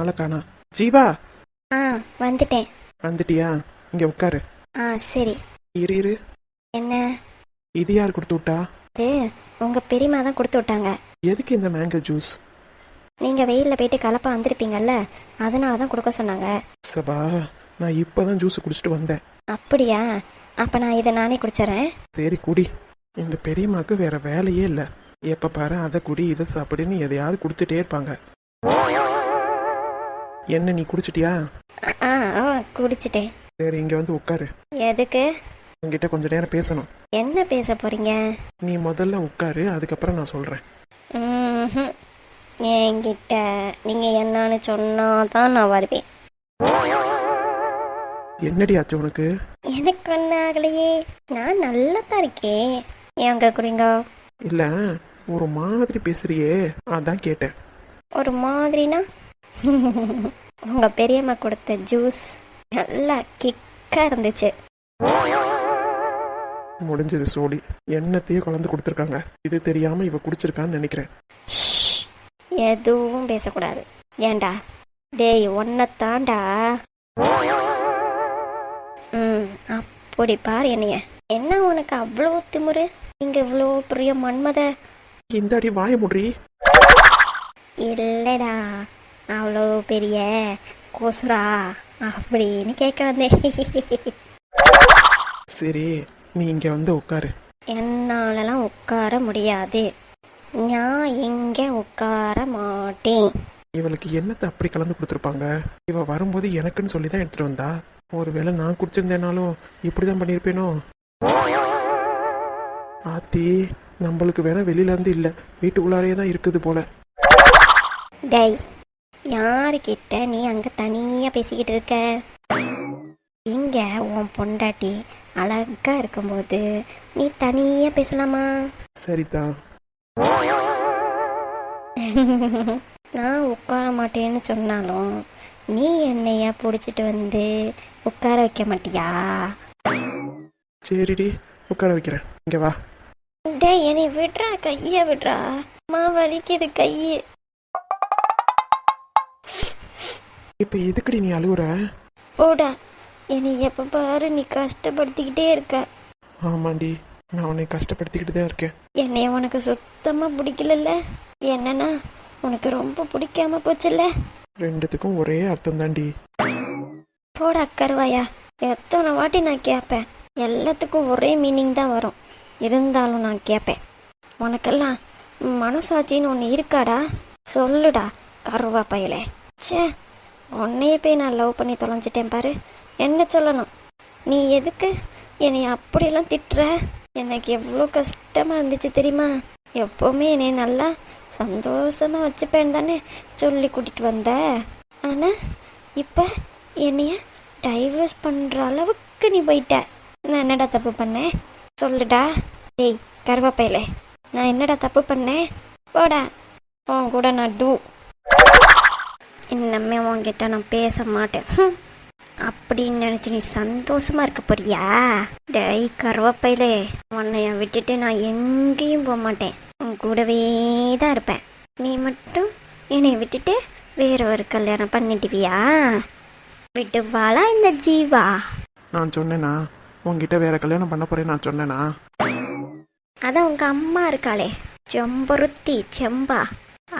ஆளை காணா. ஜீவா ஆ வந்துட்டேன். வந்துட்டியா? இங்க உட்காரு. ஆ சரி. இரு இரு. என்ன? இது யார் கொடுத்து விட்டா? இது உங்கள் பெரியம்மா தான் கொடுத்து விட்டாங்க. எதுக்கு இந்த மேங்கோ ஜூஸ்? நீங்கள் வெயிலில் போயிட்டு கலப்பாக வந்திருப்பீங்கல்ல, அதனால தான் கொடுக்க சொன்னாங்க. சபா, நான் இப்போதான் ஜூஸ் குடிச்சிட்டு வந்தேன். அப்படியா? அப்போ நான் இதை நானே குடிச்சிட்றேன். சரி குடி. இந்த பெரியம்மாக்கு வேற வேலையே இல்லை. எப்போ பாரு அதை குடி இதை சாப்பிடுன்னு எதையாவது கொடுத்துட்டே இருப்பாங்க. என்ன நீ குடிச்சிட்டியா? ஆ ஆ குடிச்சிட்டேன். சரி இங்க வந்து உட்காரு. எதுக்கு? உங்ககிட்ட கொஞ்ச நேரம் பேசணும். என்ன பேச போறீங்க? நீ முதல்ல உட்காரு, அதுக்கப்புறம் நான் சொல்றேன். என்கிட்ட நீங்க என்னன்னு சொன்னாதான் நான் வருவேன். என்னடி ஆச்சு உனக்கு? எனக்கு ஒன்றும் ஆகலையே, நான் நல்லா தான் இருக்கேன். ஏன் கேட்குறீங்க? இல்ல, ஒரு மாதிரி பேசுறியே, அதான் கேட்டேன். ஒரு மாதிரினா உங்க பெரியம்மா கொடுத்த ஜூஸ் நல்லா கிக்கா இருந்துச்சு. முடிஞ்சது சோடி. எண்ணத்தையே கலந்து கொடுத்துருக்காங்க. இது தெரியாம இவ குடிச்சிருக்கான்னு நினைக்கிறேன். எதுவும் பேசக்கூடாது. ஏண்டா டேய், ஒன்னத்தாண்டா. அப்படி பாரு என்னைய. என்ன உனக்கு அவ்வளோ திமுரு? இங்க இவ்வளோ பெரிய மன்மத. இந்த அடி வாய முடி. இல்லடா, அவ்வளோ பெரிய கொசுரா அப்படின்னு கேட்க வந்தேன். சரி நீ இங்க வந்து உட்காரு. என்னாலலாம் உட்கார முடியாது. நான் இங்கே உட்கார மாட்டேன். இவளுக்கு என்னத்தை அப்படி கலந்து கொடுத்துருப்பாங்க? இவ வரும்போது எனக்குன்னு சொல்லி தான் எடுத்துட்டு வந்தா. ஒருவேளை நான் குடிச்சிருந்தேனாலும் இப்படிதான் பண்ணியிருப்பேனோ? ஆத்தி, நம்மளுக்கு வேணா வெளியில இருந்து இல்ல, வீட்டுக்குள்ளாரே தான் இருக்குது போல. டேய், யாருக்கிட்ட நீ அங்க தனியா பேசிக்கிட்டு இருக்க? இங்க உன் பொண்டாட்டி அழகா இருக்கும்போது நீ தனியா பேசலாமா? சரிதான். நான் உட்கார மாட்டேன்னு சொன்னாலும் நீ என்னைய பிடிச்சிட்டு வந்து உட்கார வைக்க மாட்டியா? சரிடி, உட்கார வைக்கிறேன். இங்க வா. டேய், என்னை விடுறா, கைய விடுறா. வலிக்குது கையை. இப்ப எதுக்குடி நீ அழுகுற? போடா, என்னை எப்ப பாரு நீ கஷ்டப்படுத்திக்கிட்டே இருக்க. ஆமாண்டி, நான் உன்னை கஷ்டப்படுத்திக்கிட்டு தான் இருக்கேன். என்னைய உனக்கு சுத்தமா பிடிக்கல. என்னன்னா உனக்கு ரொம்ப பிடிக்காம போச்சுல்ல? ரெண்டுத்துக்கும் ஒரே அர்த்தம் தாண்டி. போடா கருவாயா, எத்தனை வாட்டி நான் கேட்பேன். எல்லாத்துக்கும் ஒரே மீனிங் தான் வரும். இருந்தாலும் நான் கேட்பேன். உனக்கெல்லாம் மனசாட்சின்னு ஒன்று இருக்காடா? சொல்லுடா கருவா பயலே. சே, உன்னைய போய் நான் லவ் பண்ணி தொலைஞ்சிட்டேன் பாரு. என்ன சொல்லணும்? நீ எதுக்கு என்னை அப்படியெல்லாம் திட்டுற? எனக்கு எவ்வளோ கஷ்டமாக இருந்துச்சு தெரியுமா? எப்போவுமே என்னை நல்லா சந்தோஷமாக வச்சுப்பேன் தானே சொல்லி கூட்டிகிட்டு வந்த. ஆனால் இப்போ என்னைய டைவர்ஸ் பண்ணுற அளவுக்கு நீ போயிட்ட. நான் என்னடா தப்பு பண்ணேன் சொல்லுடா. டேய் கருவாப்பையிலே, நான் என்னடா தப்பு பண்ணேன்? போடா, உன் கூட நான் டூ. இன்னமே உன்கிட்ட நான் பேச மாட்டேன் அப்படின்னு நினச்சி நீ சந்தோஷமா இருக்க போறியா? டேய் கருவாப்பையிலே, உன்னைய விட்டுட்டு நான் எங்கேயும் போக மாட்டேன். உன் கூடவே தான் இருப்பேன். நீ மட்டும் என்னை விட்டுட்டு வேற ஒரு கல்யாணம் பண்ணிடுவியா? விட்டுவாளா இந்த ஜீவா? நான் சொன்னேனா உன்கிட்ட வேற கல்யாணம் பண்ண போறேன்? நான் சொன்னேனா? அதான் உங்க அம்மா இருக்காளே, செம்பருத்தி செம்பா,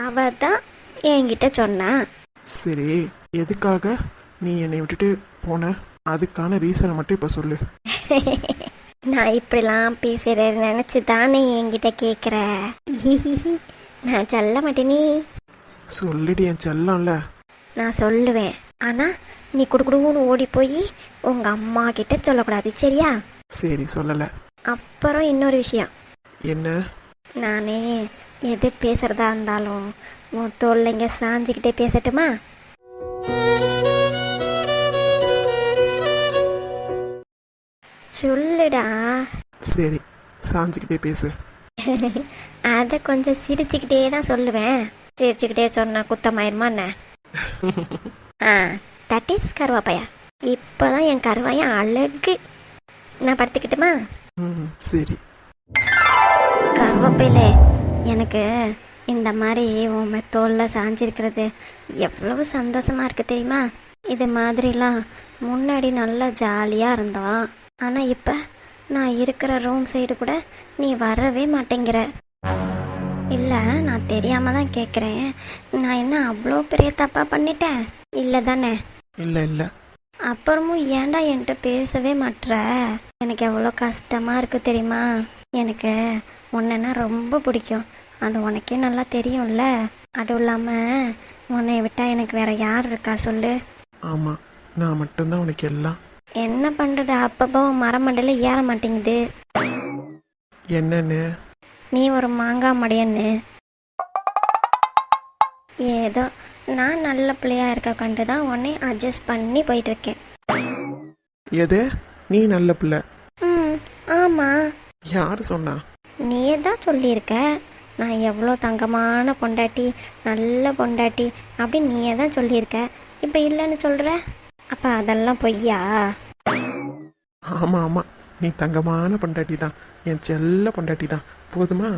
அவ தான் என்கிட்ட சொன்னா. சரி, எதுக்காக நீ என்னை விட்டுட்டு போன? அதுக்கான ரீசனை மட்டும் இப்ப சொல்லு. நான் இப்படிலாம் பேசுறேன்னு நினைச்சு தானே என்கிட்ட கேட்குற? நான் சொல்ல மாட்டேனே. சொல்லிடு என் செல்லம்ல. நான் சொல்லுவேன், ஆனால் நீ குடுக்குடுன்னு ஓடி போய் உங்கள் அம்மா கிட்ட சொல்லக்கூடாது, சரியா? சரி, சொல்லலை. அப்புறம் இன்னொரு விஷயம். என்ன? நானே எது பேசுறதா இருந்தாலும் உன் தோல்லைங்க சாஞ்சிக்கிட்டே பேசட்டுமா? சொல்லுடா. சரி, சாஞ்சிக்கிட்டே பேசு. அதை கொஞ்சம் சிரிச்சுக்கிட்டே தான் சொல்லுவேன். சிரிச்சுக்கிட்டே சொன்ன குத்தமாயிருமா என்ன? தட் இஸ் கருவாப்பையா. இப்போதான் என் கருவாயன் அழகு. நான் படுத்துக்கிட்டுமா? சரி. கருவாப்பையில எனக்கு இந்த மாதிரி உன் தோளில் சாஞ்சிருக்கிறது எவ்வளவு சந்தோஷமா இருக்கு தெரியுமா? இது மாதிரிலாம் முன்னாடி நல்லா ஜாலியாக இருந்தோம். ஆனால் இப்போ நான் இருக்கிற ரூம் சைடு கூட நீ வரவே மாட்டேங்கிற. இல்லை, நான் தெரியாமல் தான் கேட்குறேன். நான் என்ன அவ்வளோ பெரிய தப்பாக பண்ணிட்டேன்? இல்லை தானே? இல்லை இல்லை. அப்புறமும் ஏன்டா என்கிட்ட பேசவே மாட்ற? எனக்கு எவ்வளோ கஷ்டமா இருக்கு தெரியுமா? எனக்கு உன்னைன்னா ரொம்ப பிடிக்கும். அது உனக்கே நல்லா தெரியும்ல. அதுவும் இல்லாமல் உன்னை விட்டா எனக்கு வேற யார் இருக்கா சொல்லு? ஆமாம், நான் மட்டும்தான் உனக்கு எல்லாம். என்ன பண்ணுறது, அப்பப்போ மரமண்டையில் ஏற மாட்டேங்குது. என்னன்னு? நீ ஒரு மாங்காய் மடையன்னு. ஏதோ நான் நல்ல பிள்ளையா இருக்க கண்டு தான் உன்னை அட்ஜஸ்ட் பண்ணி போயிட்டு இருக்கேன். எது? நீ நல்ல பிள்ளை? ம், ஆமாம். யார் சொன்னா? நீயே தான் சொல்லியிருக்க. நான் எவ்வளோ தங்கமான பொண்டாட்டி, நல்ல பொண்டாட்டி அப்படின்னு நீயே தான் சொல்லியிருக்க. இப்போ இல்லைன்னு சொல்கிற, அப்போ அதெல்லாம் பொய்யா? ஆமாம் ஆமாம், நீ தங்கமான பொண்டாட்டி தான், என் செல்ல பொண்டாட்டி தான். போதுமா?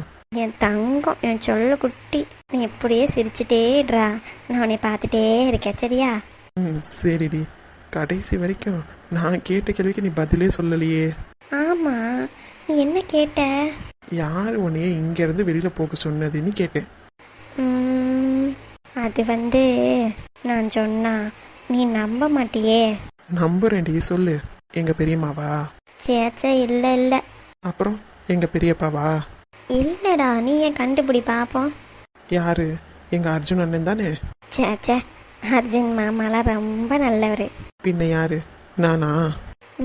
என் தங்கம், என் சொல்ல குட்டி, நீ இப்படியே சிரிச்சுட்டேடுறா. நான் உன்னை பார்த்துட்டே இருக்கேன், சரியா? ம், சரிடி. கடைசி வரைக்கும் நான் கேட்ட கேள்விக்கு நீ பதிலே சொல்லலையே. ஆமாம், நீ என்ன கேட்ட? யார் உன்னையே இங்கேருந்து வெளியில் போக சொன்னதுன்னு கேட்டேன். அது நான் சொன்னா நீ நம்ப மாட்டியே. நம்புறேன்டி, சொல்லு. எங்கள் பெரியம்மாவா? சேச்சே, இல்லை இல்லை. அப்புறம் எங்கள் பெரியப்பாவா? இல்லைடா, நீ ஏன் கண்டுபிடி பார்ப்போம். யாரு? எங்கள் அர்ஜுன் அண்ணன் தானே? சேச்சே, அர்ஜுன் மாமாலாம் ரொம்ப நல்லவர். பின்ன யாரு? நானா?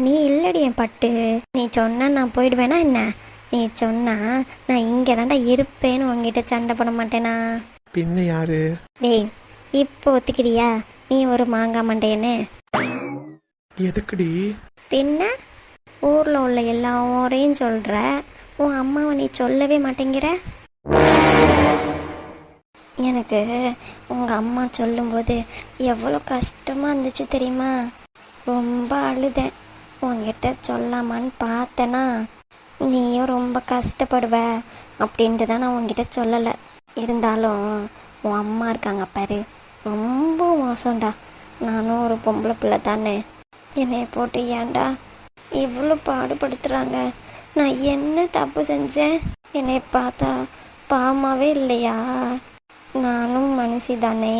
நீ இல்லடி என் பட்டு. நீ சொன்னா நான் போயிடுவேனா என்ன? நீ சொன்னா நான் இங்கே தாண்டா இருப்பேன்னு உங்ககிட்ட சண்டை போட மாட்டேனா? பின்ன யாரு? டேய், இப்போ ஒத்துக்கிறியா நீ ஒரு மாங்காய் மண்டையன்னு? எதுக்குடி? பின்ன ஊரில் உள்ள எல்லாரையும் சொல்கிற, உன் அம்மாவை நீ சொல்லவே மாட்டேங்கிற. எனக்கு உங்கள் அம்மா சொல்லும்போது எவ்வளோ கஷ்டமாக இருந்துச்சு தெரியுமா? ரொம்ப அழுதேன். உங்ககிட்ட சொல்லாமான்னு பார்த்தேன்னா நீயும் ரொம்ப கஷ்டப்படுவ அப்படின்ட்டு தான் நான் உங்ககிட்ட சொல்லலை. இருந்தாலும் உன் அம்மா இருக்காங்க பாரு, ரொம்ப மோசம்டா. நானும் ஒரு பொம்பளை பிள்ளை தானே. என்னை போட்டு ஏன்டா இவ்வளோ பாடுபடுத்துகிறாங்க? நான் என்ன தப்பு செஞ்சேன்? என்னை பார்த்தா பாவமாகவே இல்லையா? நானும் மனுஷி தானே,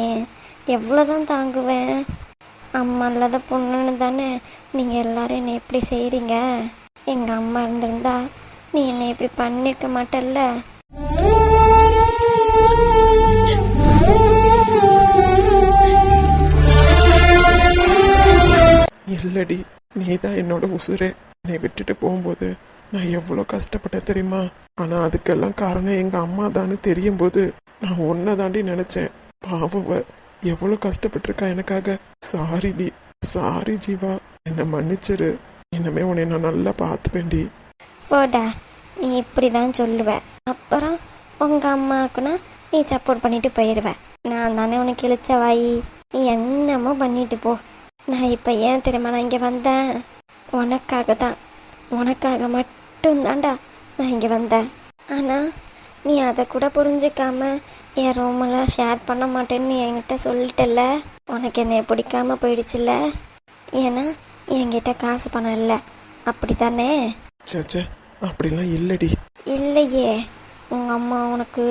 எவ்வளோதான் தாங்குவேன்? அம்மா இல்லாத பொண்ணுன்னு தானே நீங்கள் எல்லாரும் என்னை எப்படி செய்கிறீங்க? எங்கள் அம்மா இருந்திருந்தா நீ என்னை இப்படி பண்ணியிருக்க மாட்டல்ல. இல்லடி, நீ தான் என்னோட உசுரே. என்னை விட்டுட்டு போகும்போது நான் எவ்வளோ கஷ்டப்பட்டேன் தெரியுமா? ஆனால் அதுக்கெல்லாம் காரணம் எங்கள் அம்மா தான்னு தெரியும் போது நான் ஒன்றை தாண்டி நினச்சேன். பாவம், எவ்வளோ கஷ்டப்பட்டிருக்கா எனக்காக. சாரிடி, சாரி ஜீவா, என்னை மன்னிச்சிரு. இனிமே உன்னை நான் நல்லா பார்த்துப்பேன்டி. போடா, நீ இப்படி தான் சொல்லுவ. அப்புறம் உங்கள் அம்மாவுக்குன்னா நீ சப்போர்ட் பண்ணிட்டு போயிடுவ. நான் தானே உனக்கு இழுச்ச வாயி. நீ என்னமோ பண்ணிட்டு போ. நான் இப்போ ஏன் தெரியுமா நான் இங்கே வந்தேன்? உனக்காக தான், உனக்காக மட்டும்தான்டா நான் இங்கே வந்தேன். ஆனால் நீ அதை கூட புரிஞ்சிக்காம என் ரூமெல்லாம் ஷேர் பண்ண மாட்டேன்னு நீ என்கிட்ட சொல்லிட்டல. உனக்கு என்னை பிடிக்காம போயிடுச்சுல்ல. ஏன்னா என்கிட்ட காசு பணம் இல்லை, அப்படி தானே? சேச்சே, அப்படிலாம் இல்லடி. இல்லையே, உங்கள் அம்மா உனக்கு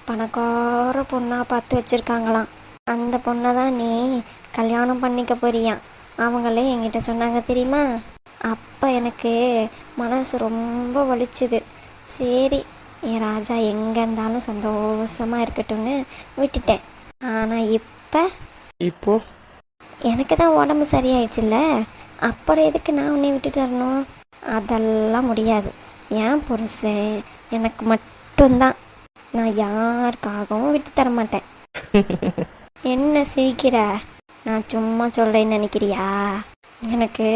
பணக்கார பொண்ணாக பார்த்து வச்சுருக்காங்களாம். அந்த பொண்ணை தான் நீ கல்யாணம் பண்ணிக்க போறியான். அவங்களே என்கிட்ட சொன்னாங்க தெரியுமா? அப்போ எனக்கு மனசு ரொம்ப வலிச்சுது. சரி, என் ராஜா எங்கே இருந்தாலும் சந்தோஷமாக இருக்கட்டும்னு விட்டுட்டேன். ஆனால் இப்போ எனக்கு தான் உடம்பு சரியாயிடுச்சுல்ல, அப்புறம் எதுக்கு நான் உன்னை விட்டுட்டு வரணும்? அதெல்லாம் முடியாது. என் புருஷன் எனக்கு மட்டும்தான். நான் யாருக்காகவும் விட்டு தர மாட்டேன். என்ன சிரிக்கிற? நான் சும்மா சொல்கிறேன்னு நினைக்கிறியா? எனக்கு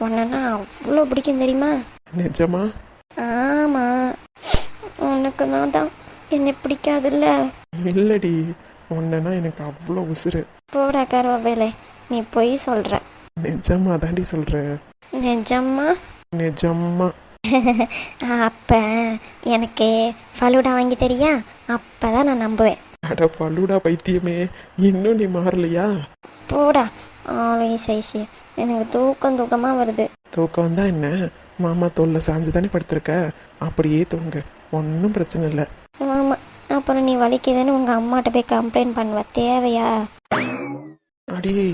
உன்னா அவ்வளோ பிடிக்கும் தெரியுமா? நிஜமா? ஆமாம், உனக்கு நான் தான் என்னை பிடிக்காதுல்ல. இல்லடி, உன்னைனா எனக்கு அவ்வளோ உசுறு. போடா கருவேலை, நீ பொய் சொல்கிற. நிஜமா தாண்டி சொல்கிறேன். நிஜமா? நிஜமா. அப்போ எனக்கு ஃபலூடா வாங்கி தெரியா, அப்போ தான் நான் நம்புவேன். அட பல்லுடா பைத்தியமே, இன்னும் நீ மாறலையா? போடா ஆல்வேஸ் ஐசி, எனக்கு தூக்கமாக வருது. தூக்கம் வந்தா என்ன, மாமா தோல்ல சாஞ்சு தானே படுத்திருக்க, அப்படியே தூங்க, ஒன்றும் பிரச்சனை இல்லை. ஆமாம், அப்புறம் நீ வலிக்குதுன்னு உங்கள் அம்மாட்ட போய் கம்ப்ளைண்ட் பண்ணுவ, தேவையா? அடியே,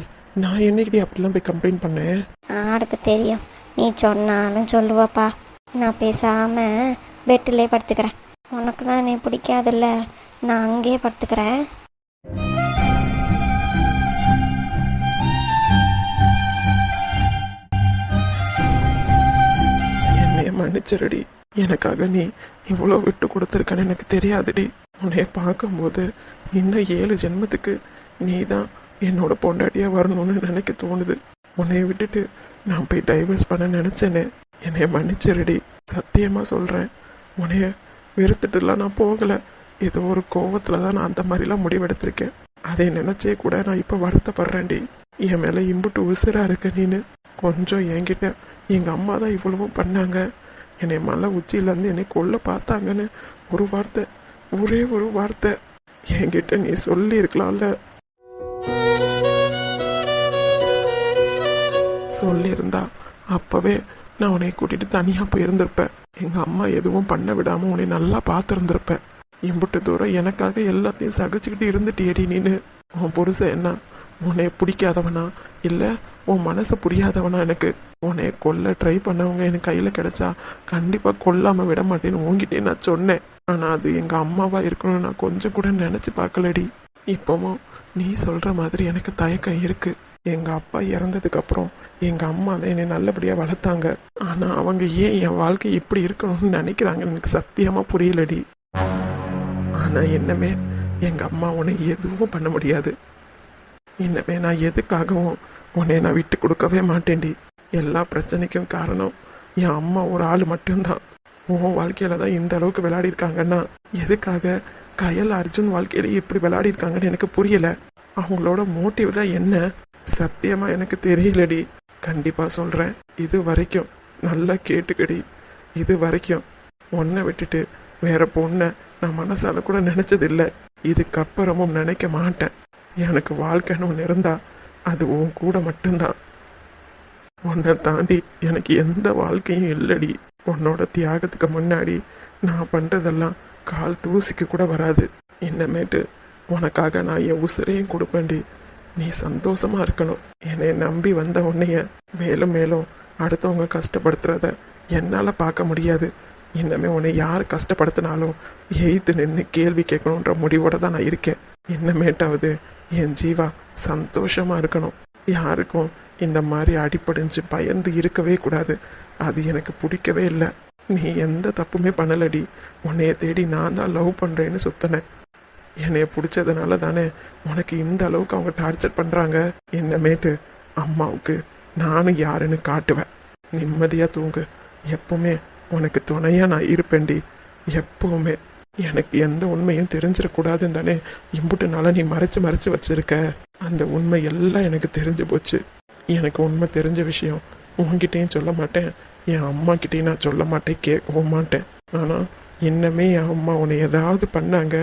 நான் என்னைக்கிட்டே அப்படிலாம் போய் கம்ப்ளைண்ட் பண்ணேன்? யாருக்கு தெரியும், நீ சொன்னாலும் சொல்லுவாப்பா. நான் பேசாமல் பெட்டிலே படுத்துக்கிறேன். உனக்கு தான் நீ பிடிக்காதுல்ல, நான் அங்கேயே படுத்துக்கிறேன். என்னைய மன்னிச்சிருடி, எனக்காக நீ இவ்வளோ விட்டு கொடுத்துருக்கன்னு எனக்கு தெரியாதுடி. உன்னைய பார்க்கும்போது இன்னும் 7 ஜென்மத்துக்கு நீ தான் என்னோட பொண்டாட்டியா வரணும்னு நினைக்க தோணுது. உன்னைய விட்டுட்டு நான் போய் டைவர்ஸ் பண்ண நினைச்சேனே, என்னைய மன்னிச்சிருடி, சத்தியமா சொல்றேன். உன்னைய வெறுத்துட்டுலாம் நான் போகல, ஏதோ ஒரு கோவத்துல தான் நான் அந்த மாதிரிலாம் முடிவெடுத்திருக்கேன். அதை நினைச்சே கூட நான் இப்போ வருத்தப்படுறேன்டி. என் மேல இம்புட்டு உசுரா இருக்க நீனு. கொஞ்சம் என்கிட்ட எங்க அம்மா தான் இவ்வளவும் பண்ணாங்க, என்னை மலை உச்சியிலேருந்து என்னை கொல்ல பார்த்தாங்கன்னு ஒரு வார்த்தை, ஒரே ஒரு வார்த்தை என்கிட்ட நீ சொல்லி இருக்கலாம்ல. சொல்லியிருந்தா அப்பவே நான் உன்னை கூட்டிட்டு தனியா போயிருந்திருப்பேன். எங்க அம்மா எதுவும் பண்ண விடாம உன்னை நல்லா பார்த்துருந்துருப்பேன். இம்புட்டு தூரம் எனக்காக எல்லாத்தையும் சகிச்சுக்கிட்டு இருந்துட்டியடி நீனு. உன் புருஷன் என்ன உன்னை பிடிக்காதவனா இல்லை உன் மனசை புரியாதவனா? எனக்கு உன்னை கொல்ல ட்ரை பண்ணவங்க எனக்கு கையில் கிடைச்சா கண்டிப்பாக கொல்லாமல் விட மாட்டேன்னு உங்ககிட்டே நான் சொன்னேன். ஆனால் அது எங்கள் அம்மாவா இருக்கணும்னு நான் கொஞ்சம் கூட நினச்சி பார்க்கலடி. இப்போவும் நீ சொல்கிற மாதிரி எனக்கு தயக்கம் இருக்கு. எங்கள் அப்பா இறந்ததுக்கு அப்புறம் எங்கள் அம்மா தான் என்னை நல்லபடியாக வளர்த்தாங்க. ஆனால் அவங்க ஏன் என் வாழ்க்கை இப்படி இருக்கணும்னு நினைக்கிறாங்கன்னு எனக்கு சத்தியமாக புரியலடி. ஆனால் என்னமே எங்கள் அம்மா உன்னை எதுவும் பண்ண முடியாது. இன்னமே நான் எதுக்காகவும் உன்னை நான் விட்டு கொடுக்கவே மாட்டேன்டி. எல்லா பிரச்சனைக்கும் காரணம் என் அம்மா ஒரு ஆள் மட்டும்தான். உன் வாழ்க்கையில தான் இந்த அளவுக்கு விளையாடி இருக்காங்கன்னா எதுக்காக கயல் அர்ஜுன் வாழ்க்கையில இப்படி விளையாடி இருக்காங்கன்னு எனக்கு புரியல. அவங்களோட மோட்டிவ் தான் என்ன சத்தியமா எனக்கு தெரியலடி. கண்டிப்பா சொல்றேன், இது வரைக்கும் நல்லா கேட்டுக்கடி, இது வரைக்கும் உன்னை விட்டுட்டு வேற பொண்ணை நான் மனசால கூட நினைச்சதில்லை, இதுக்கப்புறமும் நினைக்க மாட்டேன். எனக்கு வாழ்க்கைன்னு ஒன்று இருந்தா அது உன் கூட மட்டும்தான். உன்னை தாண்டி எனக்கு எந்த வாழ்க்கையும் இல்லடி. உன்னோட தியாகத்துக்கு முன்னாடி நான் பண்றதெல்லாம் கால் தூசிக்கு கூட வராது. இன்னமேட்டு உனக்காக நான் என் உசுரையும் கொடுப்பேன்டி. நீ சந்தோஷமா இருக்கணும். என்னை நம்பி வந்த உன்னைய மேலும் மேலும் அடுத்தவங்க கஷ்டப்படுத்துறத என்னால் பார்க்க முடியாது. இன்னமே உன்னை யார் கஷ்டப்படுத்தினாலும் எய்த்து நின்று கேள்வி கேட்கணுன்ற முடிவோட தான் நான் இருக்கேன். இன்னமேட்டாவது என் ஜீவா சந்தோஷமா இருக்கணும். யாருக்கும் இந்த மாதிரி அடிப்படைஞ்சு பயந்து இருக்கவே கூடாது. அது எனக்கு பிடிக்கவே இல்லை. நீ எந்த தப்புமே பண்ணலடி. உன்னைய தேடி நான் தான் லவ் பண்றேன்னு சுத்தினேன். என்னைய பிடிச்சதுனால தானே உனக்கு இந்த அளவுக்கு அவங்க டார்ச்சர் பண்றாங்க. இன்னமேட்டு அம்மாவுக்கு நானும் யாருன்னு காட்டுவேன். நிம்மதியா தூங்கு. எப்பவுமே உனக்கு துணையா நான் இருப்பேன்டி. எப்பவுமே எனக்கு எந்த உண்மையும் தெரிஞ்சிடக்கூடாதுன்னு தானே இம்புட்டு நாள நீ மறைச்சு வச்சிருக்க. அந்த உண்மை எல்லாம் எனக்கு தெரிஞ்சு போச்சு. எனக்கு உண்மை தெரிஞ்ச விஷயம் உன்கிட்டையும் சொல்ல மாட்டேன், என் அம்மா கிட்டையும் நான் சொல்ல மாட்டேன், கேட்கவும் மாட்டேன். ஆனா இன்னமே என் அம்மா உன்னை ஏதாவது பண்ணாங்க,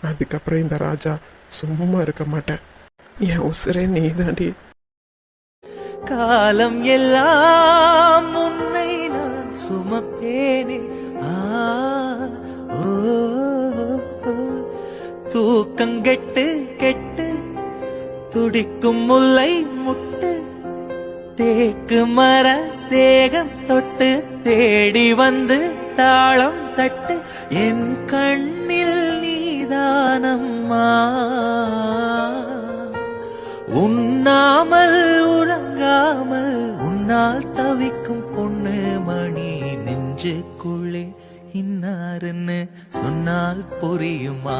அதுக்கப்புறம் இந்த ராஜா சும்மா இருக்க மாட்டேன். என் உசுரே நீ தாண்டி. காலம் எல்லாம் உன்னை நான் சுமப்பேனே. தூக்கங்கெட்டு கெட்டு துடிக்கும் முல்லை முட்டு தேக்கு மர தேகம் தொட்டு தேடி வந்து தாளம் தட்டு என் கண்ணில் நீதானம்மா. உண்ணாமல் உறங்காமல் உன்னால் தவிக்கும் பொண்ணு மணி நெஞ்சுக்குள்ளே இன்னாருன்னு சொன்னால் புரியுமா?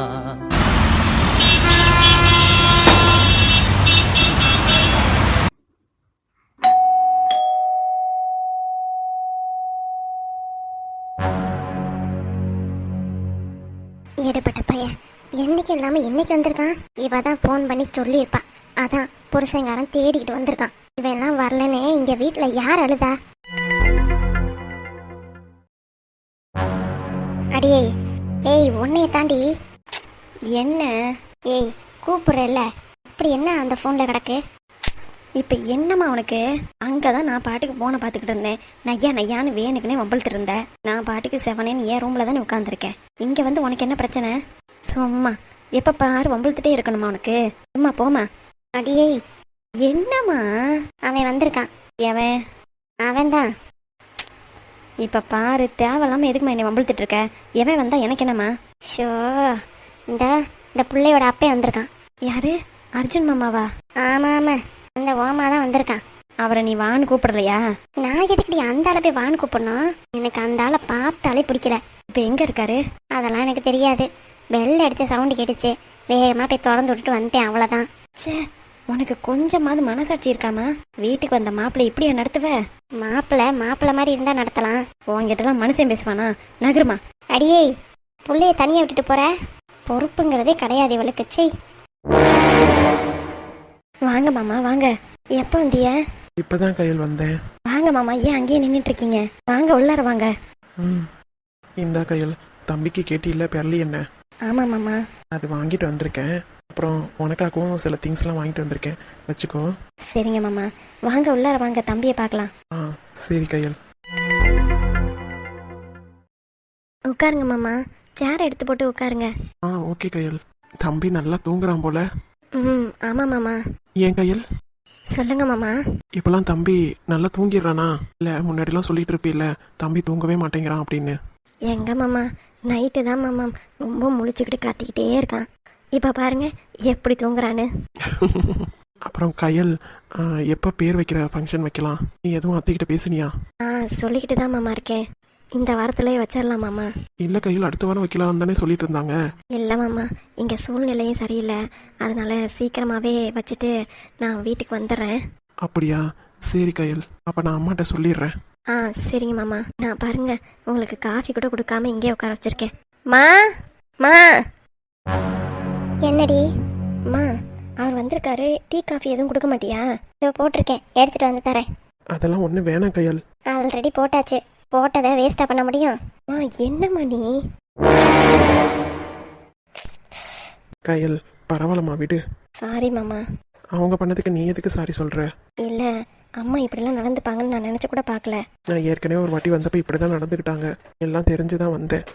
ஈடுபட்ட பையன் என்னைக்கு இல்லாம இன்னைக்கு வந்திருக்கான். இவ தான் போன் பண்ணி சொல்லியிருப்பா. அதான் புருஷங்காரன் தேடிக்கிட்டு வந்திருக்கான். இவன் எல்லாம் வரலன்னு இங்க வீட்டுல யார் அழுதா? அடியே, ஏய் உன்னைய தாண்டி. என்ன? ஏய் கூப்பிடுறல்ல, இப்படி என்ன அந்த ஃபோனில் கிடக்கு? இப்போ என்னம்மா உனக்கு? அங்கே தான் நான் பாட்டுக்கு ஃபோனை பார்த்துக்கிட்டு இருந்தேன். நையான்னு வேணுக்குன்னே வம்பழுத்துட்டு இருந்தேன். நான் பாட்டுக்கு செவனேன்னு என் ரூமில் தானே உட்காந்துருக்கேன். இங்கே வந்து உனக்கு என்ன பிரச்சனை? சும்மா எப்போ பாரு வம்பழுத்துட்டே இருக்கணுமா உனக்கு? சும்மா போமா. அடியே என்னம்மா? அவன் வந்திருக்கான். எவன்? அவன்தான். இப்போ பாரு, தேவையில்லாமல் எதுக்குமா என்னை வம்பழுத்துட்டு இருக்க? எவன் வந்தா எனக்கு என்னம்மா? ஷோ, இந்த பிள்ளையோட அப்பே வந்திருக்கான். யாரு? அர்ஜுன் மாமாவா? ஆமாம் ஆமாம், அந்த ஓமா தான் வந்திருக்கான். அவரை நீ வான்னு கூப்பிடலையா? நான் எதுக்கடி அந்த ஆளை போய் வான்னு கூப்பிடணும்? எனக்கு அந்த ஆளை பார்த்தாலே பிடிக்கல. இப்போ எங்கே இருக்காரு? அதெல்லாம் எனக்கு தெரியாது. பெல் அடித்த சவுண்டு கேட்டுச்சு, வேகமாக போய் திறந்து விட்டுட்டு வந்துட்டேன், அவ்வளோதான். சே, உனக்கு கொஞ்சமாவது மனசாட்சி இருக்காமா? வீட்டுக்கு வந்த மாப்பிள்ளை இப்படியா நடத்துவ? மாப்பிள்ளை மாதிரி இருந்தால் நடத்தலாம். உங்ககிட்டலாம் மனுஷன் பேசுவானா? நகருமா. அடியே, புள்ளைய தனியாக விட்டுட்டு போற? பொறுப்புங்கிறதே கிடையாது இவளுக்கு. செய். வாங்க மாமா வாங்க. எப்போ வந்திய? இப்பதான் கையில் வந்தேன். வாங்க மாமா, ஏன் அங்கேயே நின்றுட்டு இருக்கீங்க? வாங்க உள்ளார வாங்க. இந்த கையில் தம்பிக்கு கேட்டியில்ல பெரலி என்ன? ஆமா மாமா, அது வாங்கிட்டு வந்திருக்கேன். அப்புறம் உனக்காகவும் சில திங்ஸ்லாம் வாங்கிட்டு வந்திருக்கேன், வச்சுக்கோ. சரிங்க மாமா, வாங்க உள்ளார வாங்க, தம்பியை பார்க்கலாம். சரி கையில். உட்காருங்க மாமா, சேர் எடுத்து போட்டு உட்காருங்க. ஓகே கையில். தம்பி நல்லா தூங்குறான் போல. ஆமா மாமா. ஏன் கையில்? சொல்லுங்க மாமா. இப்பெல்லாம் தம்பி நல்லா தூங்கிடுறானா? இல்லை முன்னாடிலாம் சொல்லிட்டு இருப்பீல்ல தம்பி தூங்கவே மாட்டேங்கிறான் அப்படின்னு. எங்க மாமா, நைட்டு தான் மாமா ரொம்ப முழிச்சுக்கிட்டு கத்திக்கிட்டே இருக்கான். இப்போ பாருங்க எப்படி தூங்குறான்னு. அப்புறம் கையில் எப்போ பேர் வைக்கிற ஃபங்க்ஷன் வைக்கலாம்? நீ எதுவும் அத்தைக்கிட்ட பேசுனியா? சொல்லிக்கிட்டு தான் மாமா இருக்கேன். இந்த வாரத்திலே வச்சிடலாம் மாமா. இல்லை கையில் அடுத்த வாரம் வைக்கலாம் தானே சொல்லிட்டு இருந்தாங்க. இல்லை மாமா, இங்கே சூழ்நிலையும் சரியில்லை, அதனால சீக்கிரமாகவே வச்சுட்டு நான் வீட்டுக்கு வந்துடுறேன். அப்படியா? சரி கையில், அப்போ நான் அம்மாட்ட சொல்லிடுறேன். சரிங்க மாமா. நான் பாருங்க உங்களுக்கு காஃபி கூட கொடுக்காம இங்கே உட்கார வச்சிருக்கேன். மா மா. என்னடி? மா, அவர் வந்திருக்காரு, டீ காஃபி எதுவும் கொடுக்க மாட்டியா? இதோ போட்டிருக்கேன், எடுத்துட்டு வந்து தரேன். அதெல்லாம் ஒன்றும் வேணாம் கையில். ஆல்ரெடி போட்டாச்சு, போட்டதை வேஸ்டா பண்ண முடியும்? என்னம்மா நீ? கையில் பரவாயில்லம்மா, விடு. சாரி மாமா. அவங்க பண்ணதுக்கு நீ எதுக்கு சாரி சொல்ற? இல்ல, அம்மா இப்படிலாம் நடந்துப்பாங்கன்னு நான் நினைச்சு கூட பார்க்கல. நான் ஏற்கனவே ஒரு வாட்டி வந்தப்ப இப்படிதான் நடந்துக்கிட்டாங்க, எல்லாம் தெரிஞ்சுதான் வந்தேன்.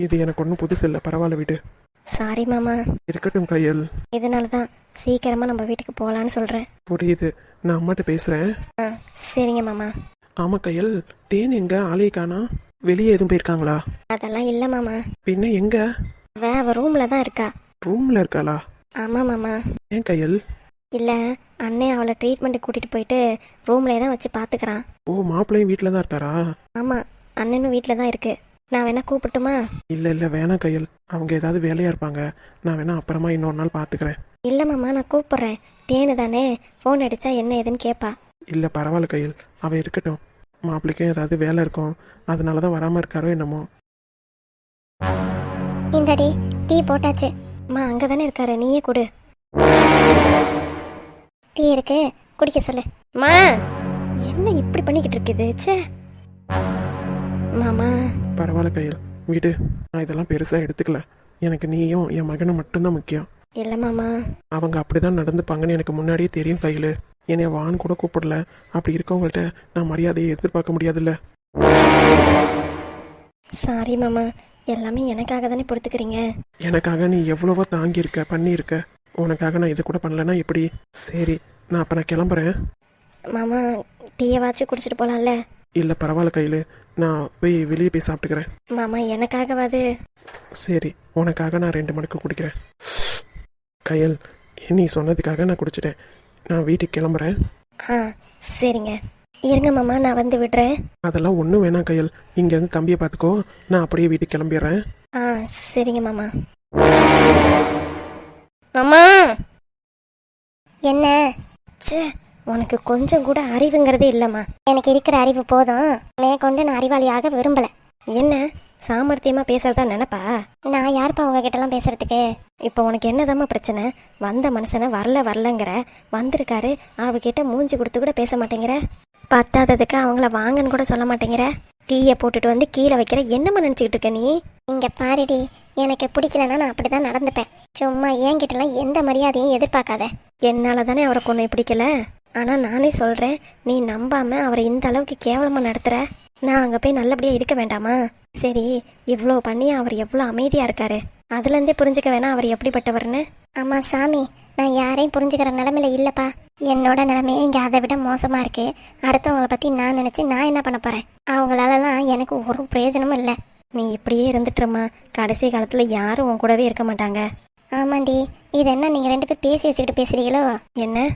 இது எனக்கு ஒன்றும் புதுசு இல்லை, பரவாயில்ல விடு. சாரி மாமா. இருக்கட்டும் கையில். இதனால தான் சீக்கிரமா நம்ம வீட்டுக்கு போகலான்னு சொல்றேன். புரியுது, நான் அம்மாட்ட பேசுறேன். சரிங்க மாமா. ஆமா கையில், தேன் எங்க? ஆளையே காணா, வெளியே எதுவும் போயிருக்காங்களா? அதெல்லாம் இல்ல மாமா. பின்ன எங்க? அவ ரூம்ல தான் இருக்கா. ரூம்ல இருக்காளா? ஆமா மாமா. ஏன் கையில்? இல்ல, அண்ணே அவளை ட்ரீட்மெண்ட் கூட்டிட்டு போயிட்டு ரூம்ல தான் வச்சு பாத்துக்கிறான். மாப்பிள்ளையும் வீட்டில தான் இருக்காரா? ஆமா, அண்ணனும் வீட்டில தான் இருக்கு. நான் வேணா கூப்பிட்டுமா? இல்ல வேணாம் கையில், அவங்க ஏதாவது வேலையா இருப்பாங்க, நான் வேணா அப்புறமா இன்னொரு நாள் பாத்துக்கிறேன். இல்ல மாமா, நான் கூப்பிடுறேன். தேனு தானே, போன் அடிச்சா என்ன ஏதுன்னு கேப்பா. இல்ல பரவாயில்ல கையில், அவ இருக்கட்டும். மாப்பிள்ளைக்கும் ஏதாவது வேலை இருக்கும், அதனாலதான் வராம இருக்காரோ என்னமோ. இந்தடி டீ போட்டாச்சு. அம்மா அங்கதானே இருக்காரு, நீயே கொடு. டீ இருக்கு, குடிக்க சொல்லு. மா, என்ன இப்படி பண்ணிக்கிட்டு இருக்குது? ச்சே மாமா. பரவாயில்ல கையில், விடு. நான் இதெல்லாம் பெருசா எடுத்துக்கல. எனக்கு நீயும் என் மகனும் மட்டும்தான் முக்கியம். இல்ல மாமா, அவங்க அப்படிதான் நடந்துப்பாங்கன்னு எனக்கு முன்னாடியே தெரியும் கையில். என்னைய வான்னு கூட கூப்பிடல. அப்படி இருக்கவங்கள்ட்ட நான் மரியாதையை எதிர்பார்க்க முடியாதுல்ல. சாரி மாமா, எல்லாமே எனக்காக தானே பொறுத்துக்கிறீங்க. எனக்காக நீ எவ்வளவோ தாங்கியிருக்க, பண்ணியிருக்க. உனக்காக நான் இது கூட பண்ணலன்னா எப்படி? சரி, நான் அப்போ நான் கிளம்புறேன். மாமா, டீயை வாச்சு குடிச்சிட்டு போலாம்ல? இல்லை பரவாயில்ல கையில், நான் போய் வெளியே போய் சாப்பிட்டுக்கிறேன். மாமா எனக்காகவாது? சரி, உனக்காக நான் 2 மணிக்கு குடிக்கிறேன். கையல், நீ சொன்னதுக்காக நான் குடிச்சிட்டேன். நான் வீட்டுக்கு கிளம்புறேன். சரிங்க, இருங்க மாமா, நான் வந்து விடுறேன். அதெல்லாம் ஒன்றும் வேணாம் கையல், இங்கேருந்து தம்பியை பார்த்துக்கோ, நான் அப்படியே வீட்டுக்கு கிளம்பிடுறேன். சரிங்க மாமா. மாமா என்ன? உனக்கு கொஞ்சம் கூட அறிவுங்கிறதே இல்லம்மா. எனக்கு இருக்கிற அறிவு போதும், மேற்கொண்டு நான் அறிவாளியாக விரும்பல. என்ன சாமர்த்தியமா பேசுறதா நினைப்பா? நான் யாருப்பா உங்ககிட்ட எல்லாம் பேசுறதுக்கு? இப்போ உனக்கு என்னதாம்மா பிரச்சனை? வந்த மனுஷனை வரலங்கிற, வந்திருக்காரு அவகிட்ட மூஞ்சி கொடுத்து கூட பேச மாட்டேங்கிற, பத்தாததுக்கு அவங்கள வாங்கன்னு கூட சொல்ல மாட்டேங்கிற. டீயை போட்டுட்டு வந்து கீழே வைக்கிற என்னம்மா நினச்சிக்கிட்டு இருக்க நீ? இங்கே பாருடி, எனக்கு பிடிக்கலன்னா நான் அப்படி தான் நடந்துப்பேன். சும்மா என்கிட்டலாம் எந்த மரியாதையும் எதிர்பார்க்காத. என்னால் தானே அவரை கொண்டு பிடிக்கல. ஆனால் நானே சொல்கிறேன், நீ நம்பாமல் அவரை இந்த அளவுக்கு கேவலமாக நடத்துகிற. நான் அங்கே போய் நல்லபடியாக இருக்க வேண்டாமா? சரி, இவ்வளோ பண்ணி அவர் எவ்வளோ அமைதியாக இருக்காரு. அதுலேருந்தே புரிஞ்சுக்க வேணாம் அவர் எப்படிப்பட்டவர்னு. ஆமாம் சாமி, நான் யாரையும் புரிஞ்சுக்கிற நிலமையில இல்லைப்பா. என்னோட நிலைமையே இங்கே அதை விட மோசமாக இருக்கு. அடுத்தவங்கள பற்றி நான் நினச்சி நான் என்ன பண்ண போகிறேன்? அவங்களாலலாம் எனக்கு ஒரு பிரயோஜனமும் இல்லை. நீ இப்படியே இருந்துட்டுருமா, கடைசி காலத்தில் யாரும் உன் கூடவே இருக்க மாட்டாங்க. ஆமாண்டி, இது என்ன நீங்கள் 2 பேர் பேசி வச்சுக்கிட்டு பேசுறீங்களோ? என்ன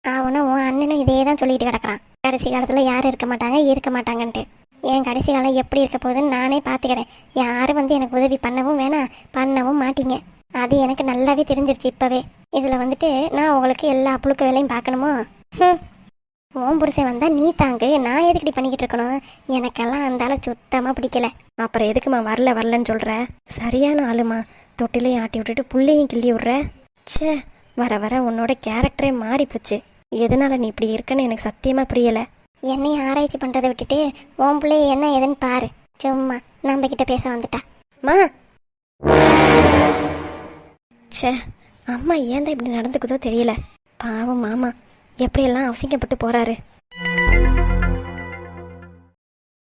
அவனும் உன் அண்ணனும் இதே தான் சொல்லிட்டு கிடக்குறான். கடைசி காலத்தில் யாரும் இருக்க மாட்டாங்கன்ட்டு. என் கடைசி காலம் எப்படி இருக்க போகுதுன்னு நானே பார்த்துக்கிறேன். யாரும் வந்து எனக்கு உதவி பண்ணவும் வேணாம், பண்ணவும் மாட்டீங்க. அது எனக்கு நல்லாவே தெரிஞ்சிருச்சு இப்போவே. இதில் வந்துட்டு நான் உங்களுக்கு எல்லா புழுக்க வேலையும் பார்க்கணுமோ? ஓம் புருஷன் வந்தால் நீ தாங்கு, நான் எதுக்கடி பண்ணிக்கிட்டு இருக்கணும்? எனக்கெல்லாம் அந்த ஆளை சுத்தமாக பிடிக்கல. அப்புறம் எதுக்குமா வரலன்னு சொல்கிற? சரியான ஆளுமா, தொட்டிலையும் ஆட்டி விட்டுட்டு புள்ளையும் கிள்ளி விட்ற. ச்சே, வர வர உன்னோட கேரக்டரே மாறி போச்சு. எதனால நீ இப்படி இருக்கன்னு எனக்கு சத்தியமாக புரியலை. என்னையும் ஆராய்ச்சி பண்ணுறதை விட்டுட்டு ஓம் பிள்ளைய என்ன ஏதுன்னு பாரு. சும்மா நம்ம கிட்ட பேச வந்துட்டா மா. ச்சே, அம்மா ஏன் தான் இப்படி நடந்துக்குதோ தெரியல. பாவம் மாமா எப்படியெல்லாம் அவசியப்பட்டு போறாரு.